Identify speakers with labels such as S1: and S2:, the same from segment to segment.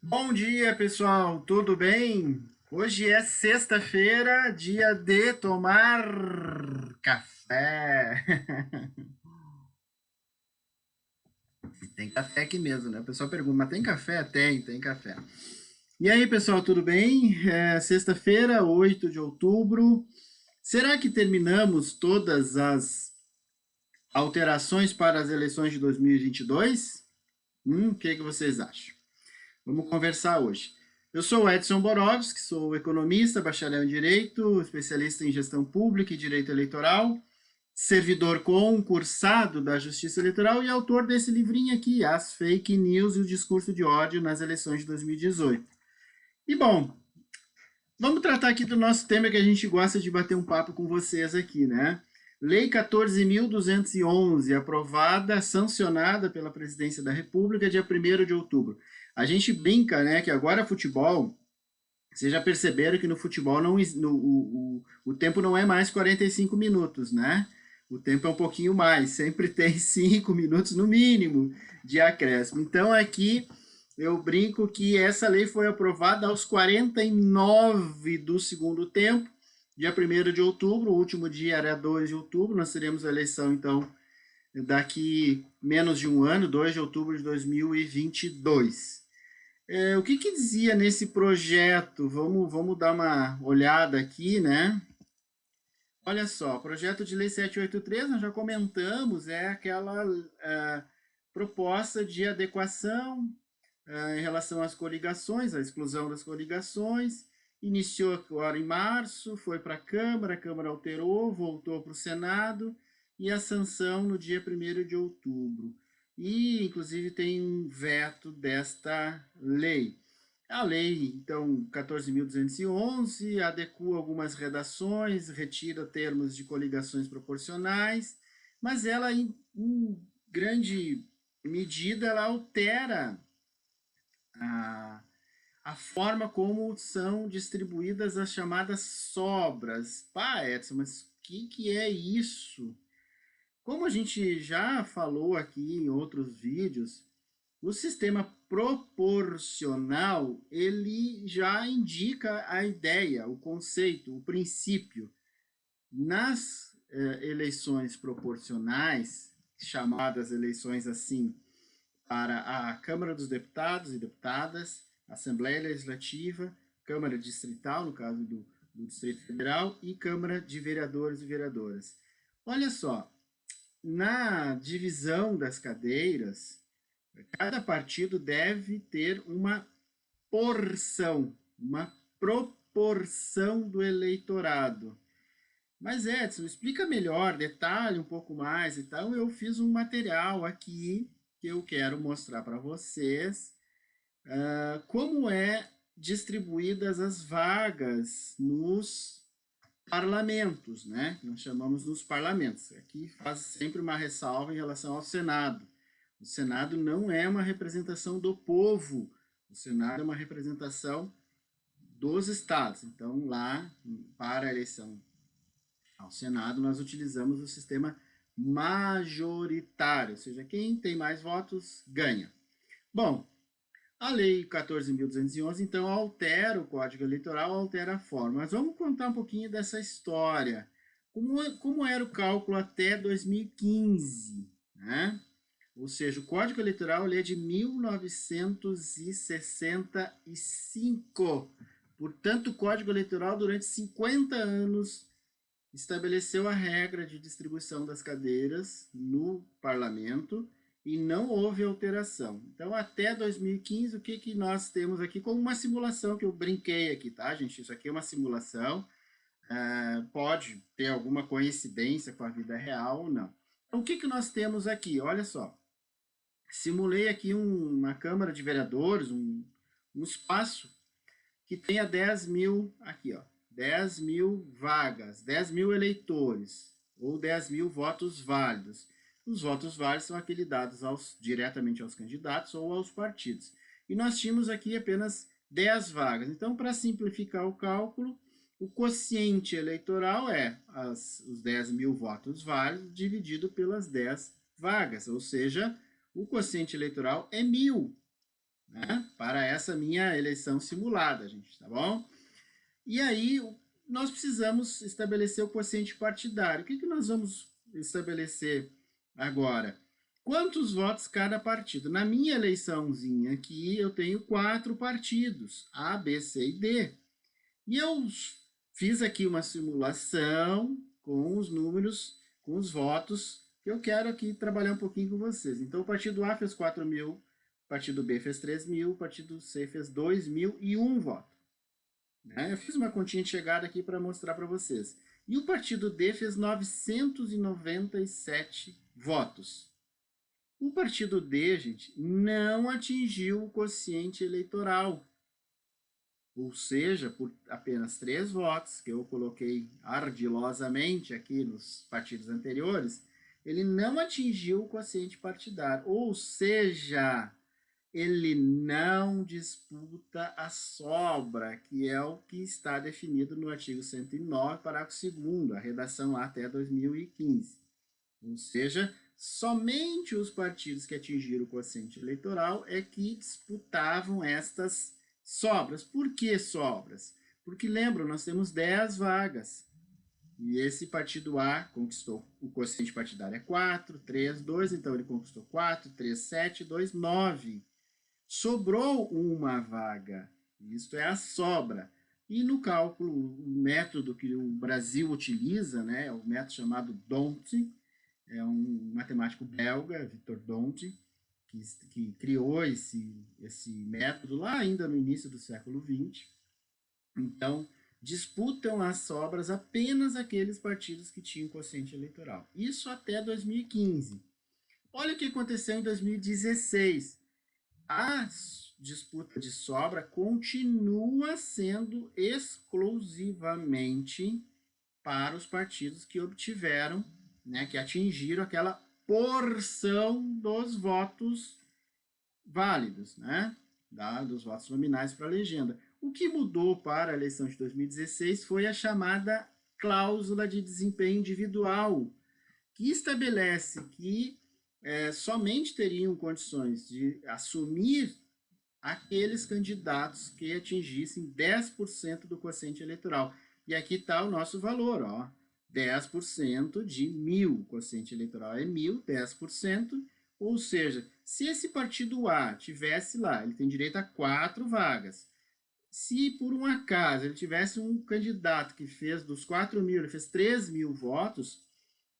S1: Bom dia, pessoal, tudo bem? Hoje é sexta-feira, dia de tomar café. Tem café aqui mesmo, né? O pessoal pergunta, mas tem café? Tem café. E aí, pessoal, tudo bem? É sexta-feira, 8 de outubro. Será que terminamos todas as alterações para as eleições de 2022? O que vocês acham? Vamos conversar hoje. Eu sou o Edson Borowski, sou economista, bacharel em Direito, especialista em Gestão Pública e Direito Eleitoral, servidor concursado da Justiça Eleitoral e autor desse livrinho aqui, As Fake News e o Discurso de Ódio nas Eleições de 2018. E bom, vamos tratar aqui do nosso tema que a gente gosta de bater um papo com vocês aqui, né? Lei 14.211, aprovada, sancionada pela Presidência da República, dia 1º de outubro. A gente brinca, né, que agora futebol, vocês já perceberam que no futebol o tempo não é mais 45 minutos, né? O tempo é um pouquinho mais, sempre tem 5 minutos no mínimo de acréscimo. Então aqui eu brinco que essa lei foi aprovada aos 49 do segundo tempo, dia 1º de outubro, o último dia era 2 de outubro, nós teremos a eleição, então, daqui menos de um ano, 2 de outubro de 2022. O que dizia nesse projeto? Vamos dar uma olhada aqui, né? Olha só, projeto de lei 783, nós já comentamos, é aquela proposta de adequação em relação às coligações, a exclusão das coligações. Iniciou agora em março, foi para a Câmara alterou, voltou para o Senado e a sanção no dia 1º de outubro. E, inclusive, tem um veto desta lei. A lei, então, 14.211, adequa algumas redações, retira termos de coligações proporcionais, mas ela, em grande medida, ela altera a, a forma como são distribuídas as chamadas sobras. Pá, Edson, mas o que é isso? Como a gente já falou aqui em outros vídeos, o sistema proporcional, ele já indica a ideia, o conceito, o princípio. Nas eleições proporcionais, chamadas eleições assim, para a Câmara dos Deputados e Deputadas, Assembleia Legislativa, Câmara Distrital, no caso do Distrito Federal, e Câmara de Vereadores e Vereadoras. Olha só, na divisão das cadeiras, cada partido deve ter uma porção, uma proporção do eleitorado. Mas Edson, explica melhor, detalhe um pouco mais. Então, eu fiz um material aqui que eu quero mostrar para vocês como é distribuídas as vagas nos parlamentos, né? Nós chamamos nos parlamentos. Aqui faz sempre uma ressalva em relação ao Senado. O Senado não é uma representação do povo, o Senado é uma representação dos estados. Então, lá, para a eleição ao Senado, nós utilizamos o sistema majoritário, ou seja, quem tem mais votos ganha. Bom, a Lei 14.211, então, altera o Código Eleitoral, altera a forma. Mas vamos contar um pouquinho dessa história. Como era o cálculo até 2015, né? Ou seja, o Código Eleitoral ele é de 1965. Portanto, o Código Eleitoral, durante 50 anos, estabeleceu a regra de distribuição das cadeiras no parlamento e não houve alteração. Então, até 2015, o que nós temos aqui como uma simulação que eu brinquei aqui, tá, gente? Isso aqui é uma simulação, pode ter alguma coincidência com a vida real ou não. Então, o que nós temos aqui? Olha só, simulei aqui uma Câmara de Vereadores, um espaço que tenha 10 mil, aqui ó, 10 mil vagas, 10 mil eleitores, ou 10 mil votos válidos. Os votos válidos são aqueles dados diretamente aos candidatos ou aos partidos. E nós tínhamos aqui apenas 10 vagas. Então, para simplificar o cálculo, o quociente eleitoral é os 10 mil votos válidos dividido pelas 10 vagas, ou seja, o quociente eleitoral é 1.000. né, para essa minha eleição simulada, gente, tá bom? E aí, nós precisamos estabelecer o quociente partidário. O que nós vamos estabelecer agora? Quantos votos cada partido? Na minha eleiçãozinha aqui, eu tenho 4 partidos, A, B, C e D. E eu fiz aqui uma simulação com os números, com os votos, que eu quero aqui trabalhar um pouquinho com vocês. Então, o partido A fez 4.000, o partido B fez 3.000, o partido C fez 2.001 votos. Né? Eu fiz uma continha de chegada aqui para mostrar para vocês. E o partido D fez 997 votos. O partido D, gente, não atingiu o quociente eleitoral. Ou seja, por apenas 3 votos, que eu coloquei ardilosamente aqui nos partidos anteriores, ele não atingiu o quociente partidário. Ou seja, ele não disputa a sobra, que é o que está definido no artigo 109, parágrafo 2º, a redação lá até 2015. Ou seja, somente os partidos que atingiram o quociente eleitoral é que disputavam estas sobras. Por que sobras? Porque, lembram, nós temos 10 vagas. E esse partido A conquistou, o quociente partidário é 4, 3, 2, então ele conquistou 4, 3, 7, 2, 9. Sobrou uma vaga. Isto é a sobra. E no cálculo, o método que o Brasil utiliza, né, é o método chamado D'Hondt, é um matemático belga, Victor D'Hondt, que criou esse método lá ainda no início do século XX. Então, disputam as sobras apenas aqueles partidos que tinham quociente eleitoral. Isso até 2015. Olha o que aconteceu em 2016. A disputa de sobra continua sendo exclusivamente para os partidos que obtiveram, né, que atingiram aquela porção dos votos válidos, né, dos votos nominais para a legenda. O que mudou para a eleição de 2016 foi a chamada cláusula de desempenho individual, que estabelece que somente teriam condições de assumir aqueles candidatos que atingissem 10% do quociente eleitoral. E aqui está o nosso valor, ó, 10% de 1.000, o quociente eleitoral é 1.000, 10%, ou seja, se esse partido A tivesse lá, ele tem direito a 4 vagas, se por um acaso ele tivesse um candidato que fez dos 4.000, ele fez 3.000 votos,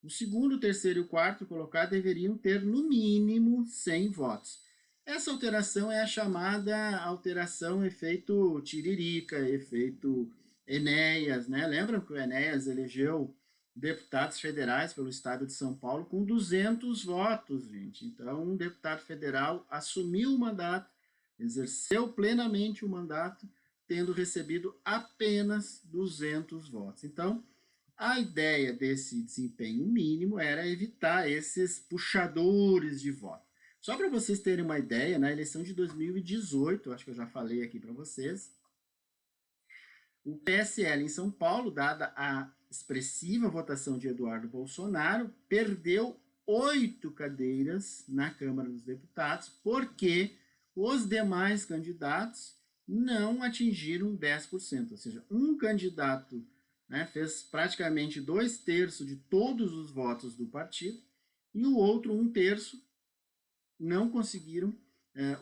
S1: o segundo, o terceiro e o quarto colocado deveriam ter, no mínimo, 100 votos. Essa alteração é a chamada alteração efeito Tiririca, efeito Enéas, né? Lembram que o Enéas elegeu deputados federais pelo estado de São Paulo com 200 votos, gente. Então, um deputado federal assumiu o mandato, exerceu plenamente o mandato, tendo recebido apenas 200 votos. Então, a ideia desse desempenho mínimo era evitar esses puxadores de voto. Só para vocês terem uma ideia, na eleição de 2018, acho que eu já falei aqui para vocês, o PSL em São Paulo, dada a expressiva votação de Eduardo Bolsonaro, perdeu 8 cadeiras na Câmara dos Deputados, porque os demais candidatos não atingiram 10%, ou seja, um candidato, né, fez praticamente 2/3 de todos os votos do partido, e o outro 1/3 não conseguiram.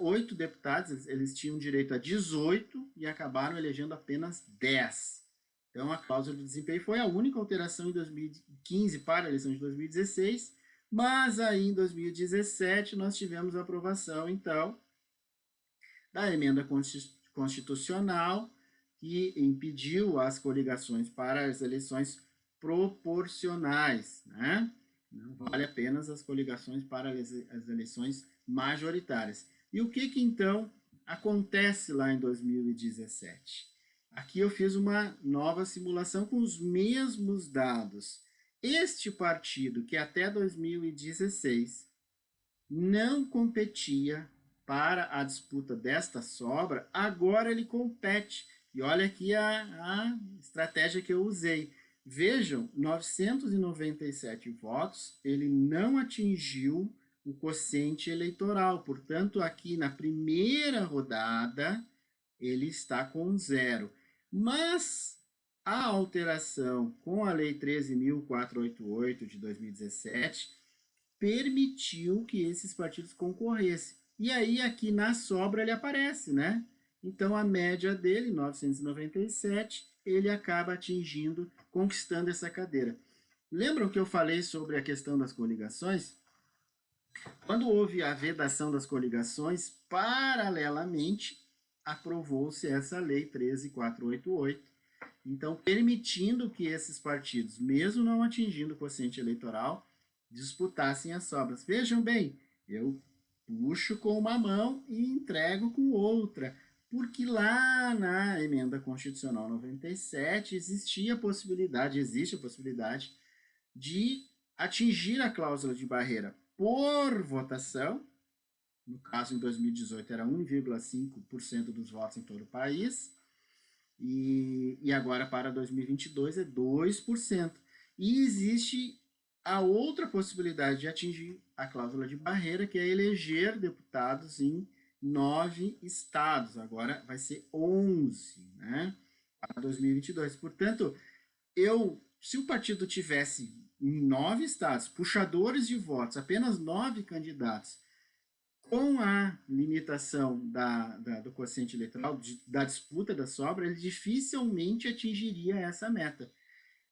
S1: 8 deputados, eles tinham direito a 18 e acabaram elegendo apenas 10. Então, a cláusula de desempenho foi a única alteração em 2015 para a eleição de 2016, mas aí em 2017 nós tivemos a aprovação, então, da emenda constitucional que impediu as coligações para as eleições proporcionais, né? Não vale apenas as coligações para as eleições majoritárias. E o que então acontece lá em 2017? Aqui eu fiz uma nova simulação com os mesmos dados. Este partido, que até 2016 não competia para a disputa desta sobra, agora ele compete. E olha aqui a estratégia que eu usei. Vejam, 997 votos, ele não atingiu o quociente eleitoral. Portanto, aqui na primeira rodada, ele está com 0. Mas a alteração com a Lei 13.488 de 2017 permitiu que esses partidos concorressem. E aí, aqui na sobra, ele aparece, né? Então, a média dele, 997, ele acaba atingindo, conquistando essa cadeira. Lembram que eu falei sobre a questão das coligações? Quando houve a vedação das coligações, paralelamente, aprovou-se essa lei 13.488, então permitindo que esses partidos, mesmo não atingindo o quociente eleitoral, disputassem as sobras. Vejam bem, eu puxo com uma mão e entrego com outra, porque lá na emenda constitucional 97 existe a possibilidade de atingir a cláusula de barreira por votação. No caso, em 2018 era 1,5% dos votos em todo o país, e agora para 2022 é 2%. E existe a outra possibilidade de atingir a cláusula de barreira, que é eleger deputados em 9 estados. Agora vai ser 11, né? Para 2022. Portanto, se o partido tivesse em 9 estados, puxadores de votos, apenas 9 candidatos, com a limitação do quociente eleitoral, da disputa da sobra, ele dificilmente atingiria essa meta.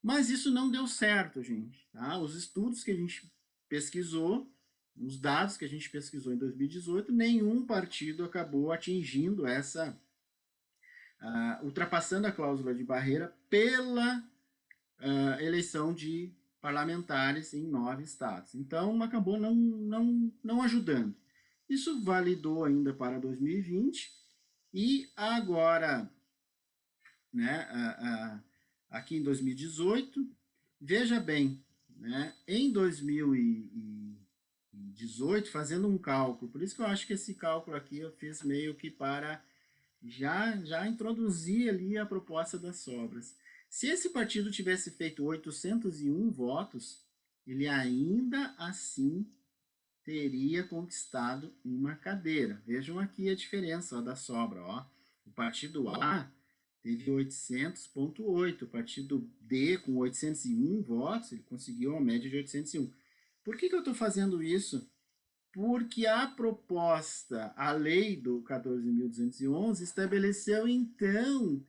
S1: Mas isso não deu certo, gente. Tá? Os estudos que a gente pesquisou, os dados que a gente pesquisou em 2018, nenhum partido acabou atingindo ultrapassando a cláusula de barreira pela eleição de parlamentares em 9 estados. Então, acabou não ajudando. Isso validou ainda para 2020 e agora, né, aqui em 2018, veja bem, né, em 2018, fazendo um cálculo, por isso que eu acho que esse cálculo aqui eu fiz meio que para já introduzir ali a proposta das sobras. Se esse partido tivesse feito 801 votos, ele ainda assim teria conquistado uma cadeira. Vejam aqui a diferença da sobra. Ó. O partido A teve 800,8. O partido D, com 801 votos, ele conseguiu uma média de 801. Por que eu estou fazendo isso? Porque a proposta, a lei do 14.211, estabeleceu, então,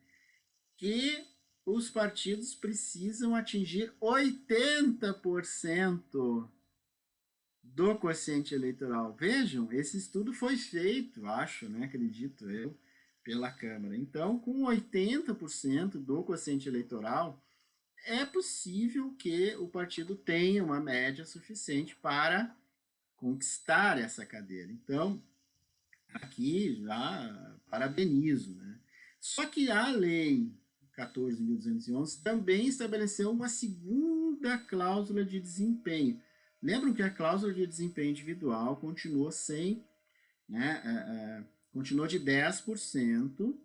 S1: que os partidos precisam atingir 80% do quociente eleitoral. Vejam, esse estudo foi feito, acho, né, acredito eu, pela Câmara. Então, com 80% do quociente eleitoral, é possível que o partido tenha uma média suficiente para conquistar essa cadeira. Então, aqui já parabenizo, né? Só que a lei 14.211 também estabeleceu uma segunda cláusula de desempenho. Lembram que a cláusula de desempenho individual continuou sem, né, continuou de 10%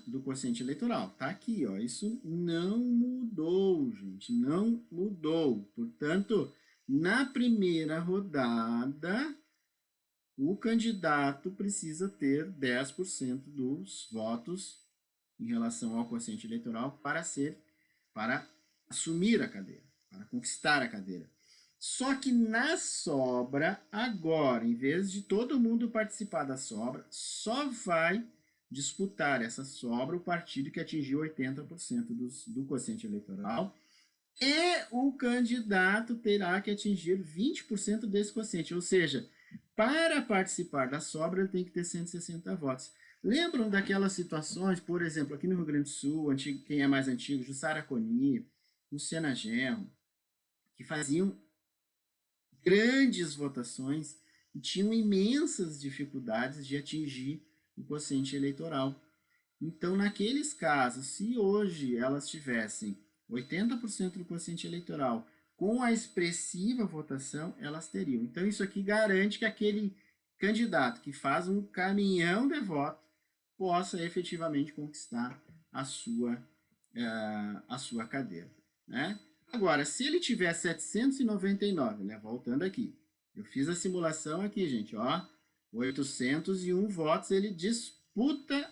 S1: do quociente eleitoral. Tá aqui, ó, isso não mudou, gente, não mudou. Portanto, na primeira rodada, o candidato precisa ter 10% dos votos em relação ao quociente eleitoral para assumir a cadeira, para conquistar a cadeira. Só que na sobra, agora, em vez de todo mundo participar da sobra, só vai disputar essa sobra o partido que atingiu 80% do quociente eleitoral, e o candidato terá que atingir 20% desse quociente, ou seja, para participar da sobra, ele tem que ter 160 votos. Lembram daquelas situações, por exemplo, aqui no Rio Grande do Sul, quem é mais antigo, Jussara Coni, Luciana Genro, que faziam grandes votações e tinham imensas dificuldades de atingir o quociente eleitoral. Então, naqueles casos, se hoje elas tivessem 80% do quociente eleitoral com a expressiva votação, elas teriam. Então, isso aqui garante que aquele candidato que faz um caminhão de voto possa efetivamente conquistar a sua cadeira, né? Agora, se ele tiver 799, né, voltando aqui, Eu fiz a simulação aqui, gente, ó. 801 votos, ele disputa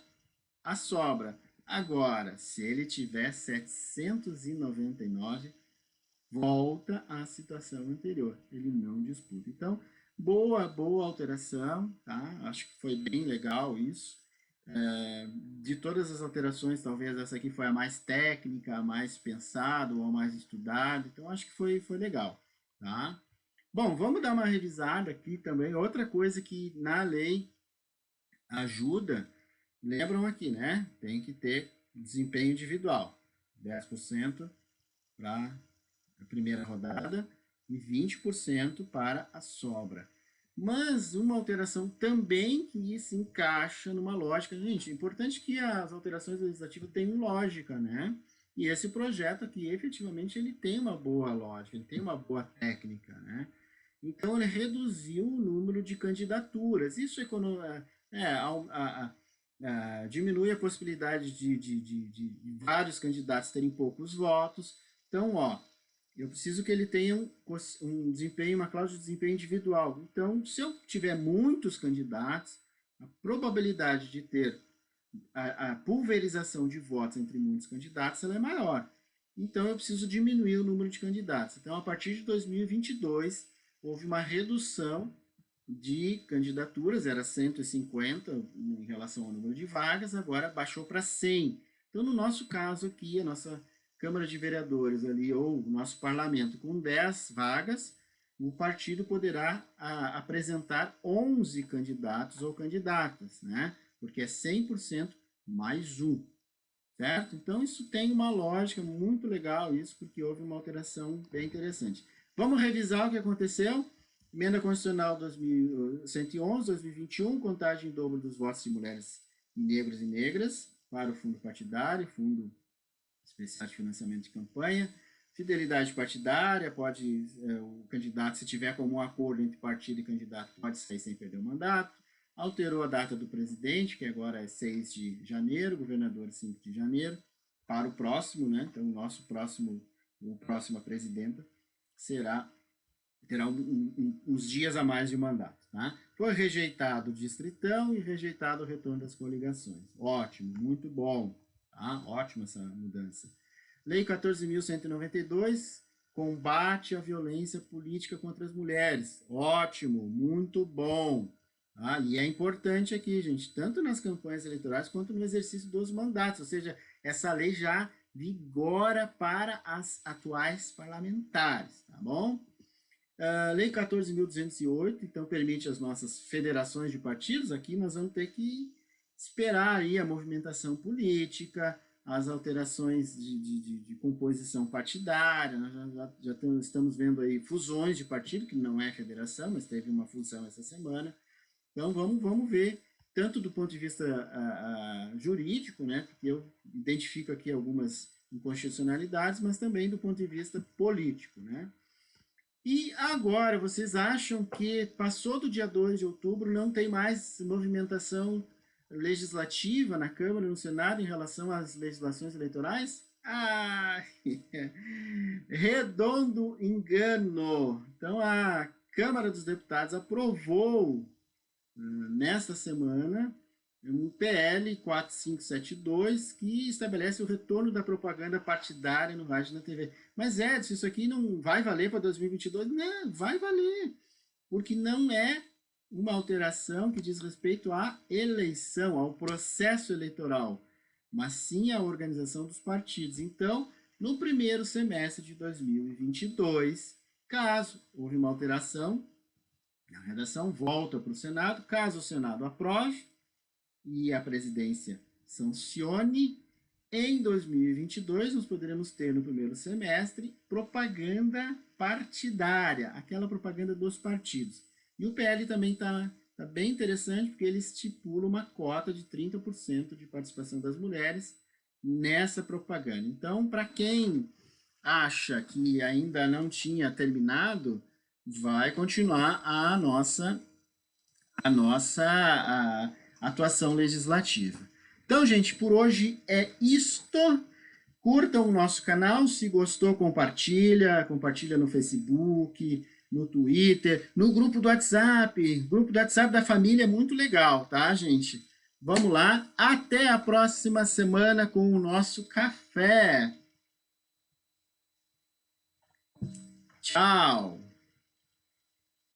S1: a sobra. Agora, se ele tiver 799, volta à situação anterior. Ele não disputa. Então, boa alteração, tá? Acho que foi bem legal isso. De todas as alterações, talvez essa aqui foi a mais técnica, a mais pensada ou a mais estudada. Então, acho que foi legal, tá? Bom, vamos dar uma revisada aqui também. Outra coisa que na lei ajuda, lembram aqui, né? Tem que ter desempenho individual. 10% para a primeira rodada e 20% para a sobra. Mas uma alteração também que se encaixa numa lógica. Gente, é importante que as alterações legislativas tenham lógica, né? E esse projeto aqui, efetivamente, ele tem uma boa lógica, ele tem uma boa técnica, né? Então, ele reduziu o número de candidaturas. Isso diminui a possibilidade de vários candidatos terem poucos votos. Então, ó, eu preciso que ele tenha um desempenho, uma cláusula de desempenho individual. Então, se eu tiver muitos candidatos, a probabilidade de ter a pulverização de votos entre muitos candidatos ela é maior. Então, eu preciso diminuir o número de candidatos. Então, a partir de 2022, houve uma redução de candidaturas, era 150 em relação ao número de vagas, agora baixou para 100. Então, no nosso caso aqui, a nossa Câmara de Vereadores ali, ou o nosso parlamento, com 10 vagas, o partido poderá apresentar 11 candidatos ou candidatas, né? Porque é 100% mais um, certo? Então, isso tem uma lógica muito legal, isso, porque houve uma alteração bem interessante. Vamos revisar o que aconteceu? Emenda Constitucional 111, 2021, contagem em dobro dos votos de mulheres, negros e negras para o fundo partidário, fundo especial de financiamento de campanha. Fidelidade partidária, o candidato, se tiver como um acordo entre partido e candidato, pode sair sem perder o mandato. Alterou a data do presidente, que agora é 6 de janeiro, governador 5 de janeiro, para o próximo, né? Então, o próxima presidenta terá uns dias a mais de mandato. Tá? Foi rejeitado o distritão e rejeitado o retorno das coligações. Ótimo, muito bom. Tá? Ótima essa mudança. Lei 14.192, combate à violência política contra as mulheres. Ótimo, muito bom. Tá? E é importante aqui, gente, tanto nas campanhas eleitorais quanto no exercício dos mandatos. Ou seja, essa lei já vigora para as atuais parlamentares, tá bom? Lei 14.208, então permite as nossas federações de partidos. Aqui nós vamos ter que esperar aí a movimentação política, as alterações de composição partidária. Nós já estamos vendo aí fusões de partido, que não é federação, mas teve uma fusão essa semana. Então vamos ver, tanto do ponto de vista jurídico, né, porque eu identifico aqui algumas inconstitucionalidades, mas também do ponto de vista político, né. E agora, vocês acham que passou do dia 2 de outubro, não tem mais movimentação legislativa na Câmara e no Senado em relação às legislações eleitorais? Ah, redondo engano! Então, a Câmara dos Deputados aprovou, nesta semana, um PL 4572 que estabelece o retorno da propaganda partidária no rádio e na TV. Mas, Edson, isso aqui não vai valer para 2022? Não, vai valer, porque não é uma alteração que diz respeito à eleição, ao processo eleitoral, mas sim à organização dos partidos. Então, no primeiro semestre de 2022, caso houve uma alteração, a redação volta para o Senado. Caso o Senado aprove e a presidência sancione, em 2022 nós poderemos ter no primeiro semestre propaganda partidária, aquela propaganda dos partidos. E o PL também está bem interessante, porque ele estipula uma cota de 30% de participação das mulheres nessa propaganda. Então, para quem acha que ainda não tinha terminado, vai continuar a nossa atuação legislativa. Então, gente, por hoje é isto. Curtam o nosso canal, se gostou, compartilha no Facebook, no Twitter, no grupo do WhatsApp. Grupo do WhatsApp da família é muito legal, tá, gente? Vamos lá. Até a próxima semana com o nosso café. Tchau.